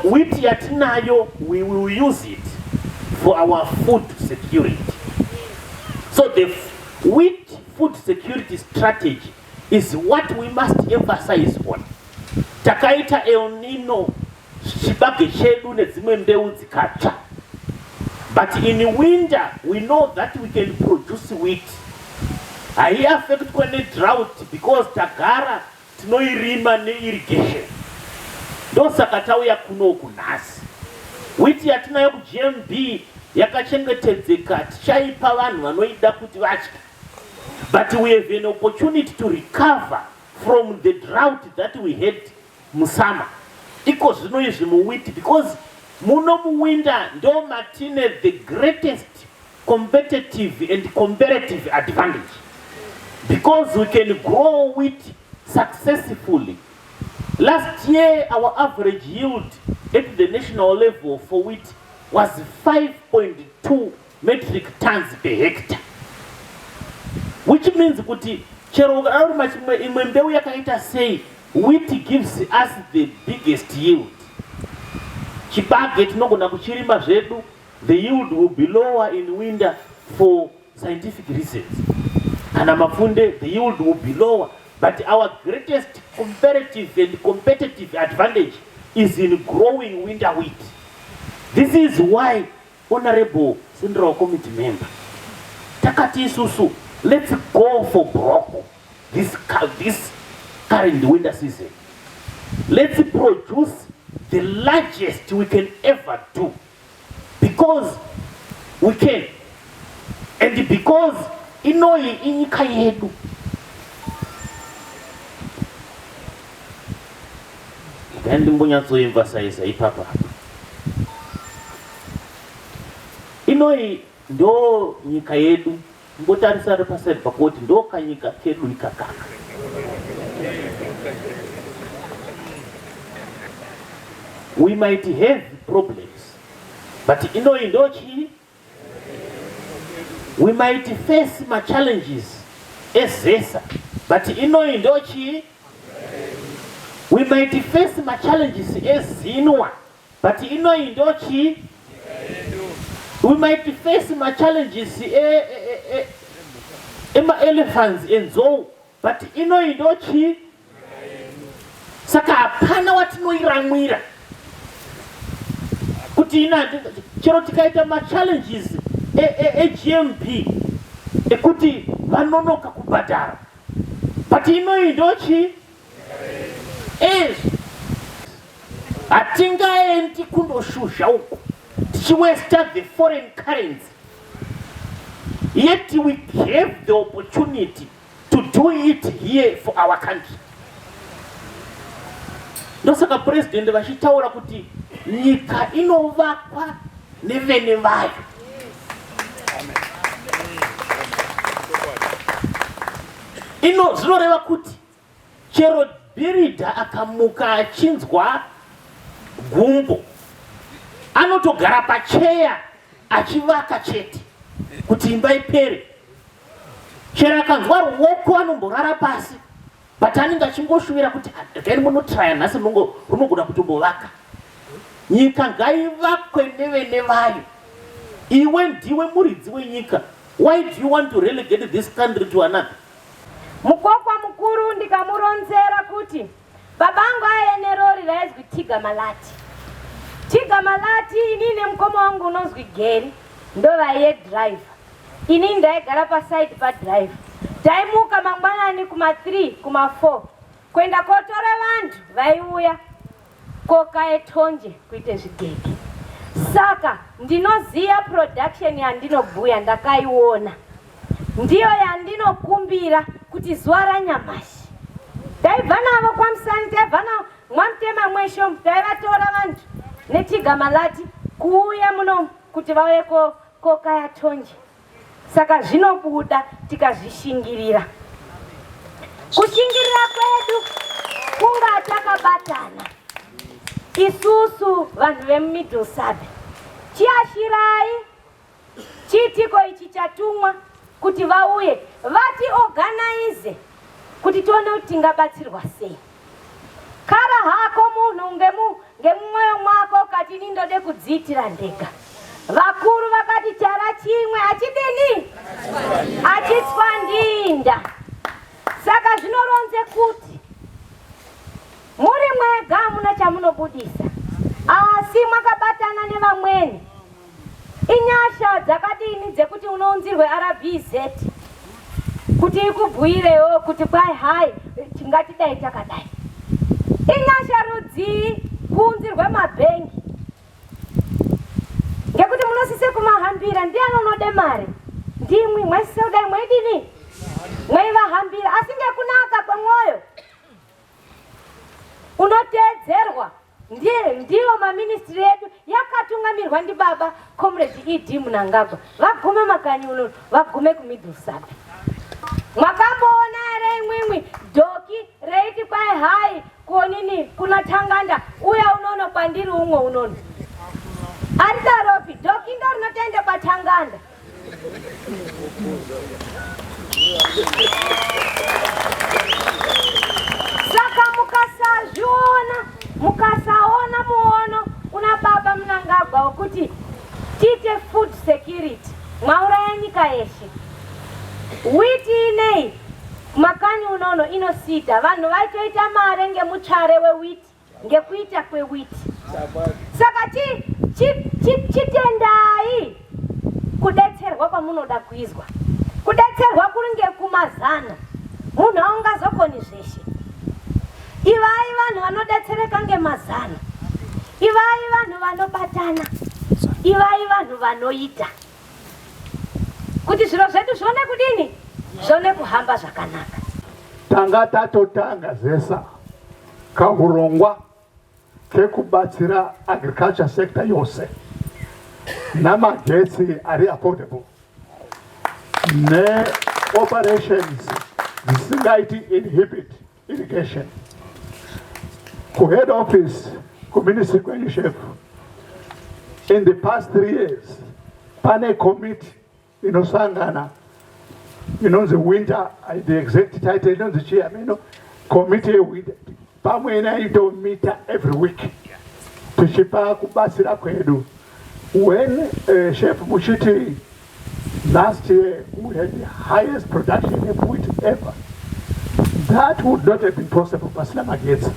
wheat yatinayo, we will use it for our food security. So the wheat food security strategy is what we must emphasize on. Takaita El Nino shibage chedu nezimwe mbeu zikacha. But in winter, we know that we can produce wheat. I affect kwenye drought because tagara tinoirima ne irrigation. Dosa katauya kuno kunasi. Wheat yatinayo ku GMB yakachengetedzeka tichaipa vanhu vanoida kuti vadye. But we have an opportunity to recover from the drought that we had musama. Iko zvino izvi mu wheat because muno mu winter ndo matine the greatest competitive and comparative advantage. Because we can grow wheat successfully. Last year, our average yield at the national level for wheat was 5.2 metric tons per hectare. Which means kuti chero imwe mbeu yakaita sei, wheat gives us the biggest yield. Chibage tinogona kuchirima zvedu, the yield will be lower in winter for scientific reasons. Kana mafunde, the yield will be lower. But our greatest comparative and competitive advantage is in growing winter wheat. This is why, Honorable Central Committee member, Takati Susu, let's go for Brocco this current winter season. Let's produce the largest we can ever do. Because we can. And because inoi inyika yedu. And mbonyatso emphasize ipapa. Inoi ndo nyika yedu. Mbotarisa represent pakoti ndo kanyika kedu nikakaka. We might have problems, but inoi ndo chi. We might face my challenges as Zesa, but inoi ndo chi. We might face my challenges as Zinua, but inoi ndo chi. We might face my challenges ema elephants and zoo, but inoi ndo chi. Saka hapana watinoiramwira. Kuti ina chero tikaita ma challenges GMP ekuti vanonoka kubhadhara. But inoi ndo chi. Hatingaendi kundoshusha uko tichiwesta the foreign currency, yet we have the opportunity to do it here for our country. Ndosaka president vachitaura kuti nyika inovakwa nevene vayo. Ino zvinoreva kuti chero birida akamuka achinzwa gumbo anotogara pacheya achivaka chete kuti imba ipere. Chero akanzwa ruoko anomborara pasi, but anenge achingoshuvira kuti ndakari munotraya nhasi runogona kutombovaka. Nyika ngaivakwe nevene vayo. Iwe ndiwe muridzi wenyika. Why do you want to relegate this country to another? Mukokwa mukuru ndikamuronzera kuti babangu aene rori raizwi Tiga Malati. Tiga Malati inine mukoma wangu unozwi Geri ndo vaiye driver. Ini ndaigara paside pa driver. Taimuka mangwanani kuma 3 kuma 4 kwenda kotore vantu vaiuya kokaye tonje kuite zvigege. Saka ndinoziya production yandinobhuya ndakaiona. Ndiyo yandinokumbira kuti zuva ranyamashi taibva navo kwaMusani, taibva navo Mwamutema Mwesho, taivatora vantu neTiga Malati kuuya muno kuti vauye kokaya tonje. Saka zvinobuda tikazvishingirira. Kushingirira kwedu kunga takabatana. Isusu vanhu veMiddle Sabi chiashirai chitiko ichi chatumwa kuti vauye vati organize kuti tione kuti tingabatsirwa sei. Kara hako munhu ngemumwoyo mwako ini ndode kudziitira ndega. Vakuru vakati chala chimwe achidini? Achitswandinda. Saka zvinoronze kuti muri mwega muna chamunobudisa, asi mwakabatana nevamweni. Inyasha dzakadini dzekuti unounzirwe RBZ kuti ikubhuirewo kuti kwai hai tingatidai takadai. Inyasha rudzi kuunzirwe mabhengi ngekuti munosise kumahambira. Ndiani unode mari? Ndimwi mwesise kudai mweidini? Mweivahambira. Asi ngekunaka kwemwoyo unoteedzerwa. Ndiwo maministri edu yakatungamirwa ndi baba Comrade E.D. Mnangagwa. Vagume makanyi unono, vagume ku Middle Sabi. Mwakamboona ere imwimwi doki reiti kwai hai konini kuna Tanganda uya unono kwandiri umwe unono. Aridaropi doki ndo rinotende kwa Tanganda. Saka mukasaona muono una baba Mnangagwa wokuti tite food security mwauraya nyika yeshe. Witi inei makanyi unono inosita vanhu vaitoita mare ngemutsvare wewiti ngekuita kwewiti. Saka chitendai kudetserwa kwamunoda kuizwa. Kudetserwa kuri ngekumazana. Munhu aungazokoni zveshe. Ivai vanhu vanodetsereka ngemazana. Ivai vanhu vanobatana. Ivai vanhu vanoita kuti zviro zvedu zvione kudini? Zvione kuhamba zvakanaka. Tanga tatotanga zesa kahurongwa kekubatsira agriculture sector yose namagetsi ari affordable ne operations zisingaiti inhibit irrigation. Ku head office ku ministry kwenyu chef, in the past 3 years pane committee inosangana inonzi winter, the exact title inonzi chairman committee winter, pamwe inaitomita every week tichipa kubatsira kwedu. When chef muchiti last year we had the highest production of wheat ever, that would not have been possible pasina magetsi.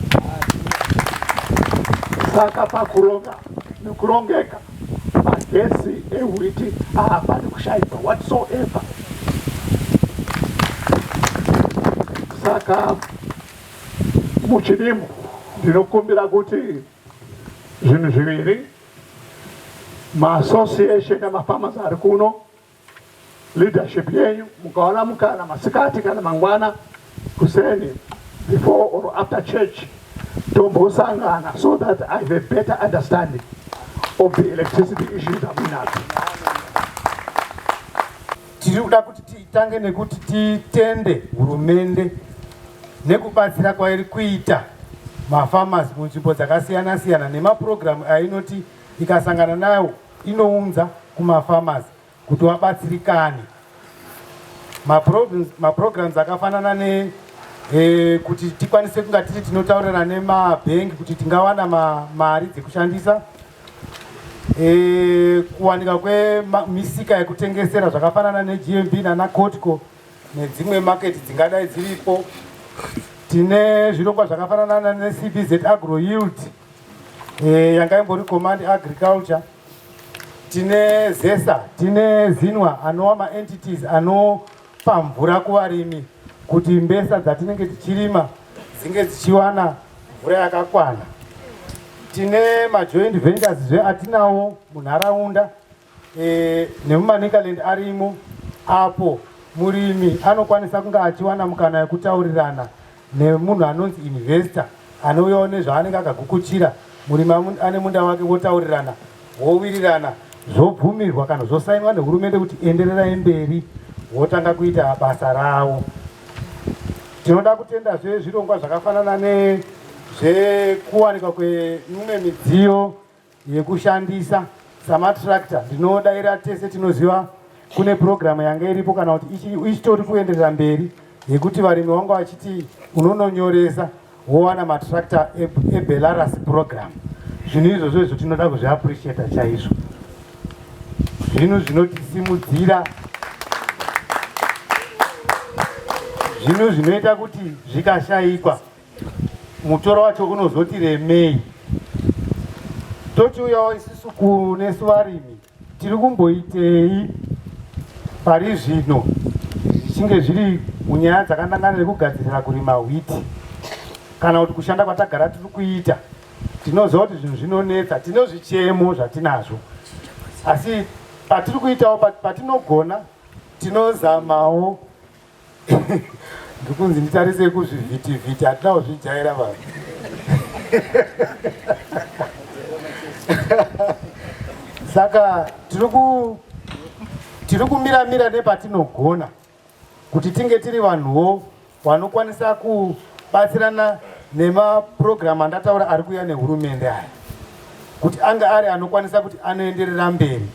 Saka pakuronga nekurongeka magetsi ewiti haapani kushaipa whatsoever. Saka muchirimo ndinokumbira kuti zvinhu zviviri, ma-association namafarmers ari kuno, leadership yenyu mukaona mukana masikati kana mangwana kuseni before or after church tombosangana so that I have a better understanding of the electricity issues that we have. Tirikuda kuti titange nekuti titende hurumende nekubatsira kwairi kuita mafarmers munzvimbo dzakasiyana siyana nemaprogramu ainoti ikasangana nayo inounza kumafarmers kuti wabatsirikane. Maprograms akafanana ne kuti tikwanise kunga tiri tinotaurira nemabhengi kuti tingawana mari dzekushandisa, kuwanika kwemisika yekutengesera zvakafanana neGMB nanaCotco nedzimwe maketi dzingadai dziripo. Tine zvirongwa zvakafanana neCBZ Agro Yield yanga imbori Command Agriculture. Tine ZESA, tine ZINWA anowa ma-entities anopa mvura kuvarimi kuti mbesa dzatinenge tichirima dzinge dzichiwana mvura yakakwana. Tine ma-joint ventures atinawo munharaunda nemumanicaland arimo, apo murimi anokwanisa kunge achiwana mukana yekutaurirana nemunhu anonzi investor anouyawo nezvaanenge akagukuchira. Murimi ane munda wake wotaurirana, wowirirana, zvobvumirwa kana zvosainwa nehurumende kuti endererai mberi, wotanga kuita basa rawo. Tinoda kutenda zvirongwa zvakafanana nezvekuwanikwa kwemimwe midziyo yekushandisa samatractor. Ndinodaira tese tinoziva kune programu yanga iripo kana kuti ichitori kuenderera mberi yekuti varimi vanga vachiti unononyoresa wowana matractor eBelarus program. zvinhu izvozvo izvo tinoda kuzviappreciata chaizvo. Zvinhu zvinotisimudzira, zvinhu zvinoita kuti zvikashayikwa mutoro wacho unozoti remei. Tochiuyawo isusu kunesu varimi tiri kumboitei pari zvino zvichinge zviri munyaya dzakandangana nekugadzirira kurima wheat kana kuti kushanda kwatagara tiri kuita. Tinoziva kuti zvinhu zvinonetsa, tinozvichemo zvatinazvo, asi patiri kuitawo patinogona tinozamawo. Ndikunzi nditarise kuzvivhitivhiti, hatinawo zvijaira vanhu. Saka tiri kumira nepatinogona kuti tinge tiri vanhuwo vanokwanisa kubatsirana nemapurogiramu andataura ari kuuya nehurumende aya, kuti anga ari anokwanisa kuti anoenderera mberi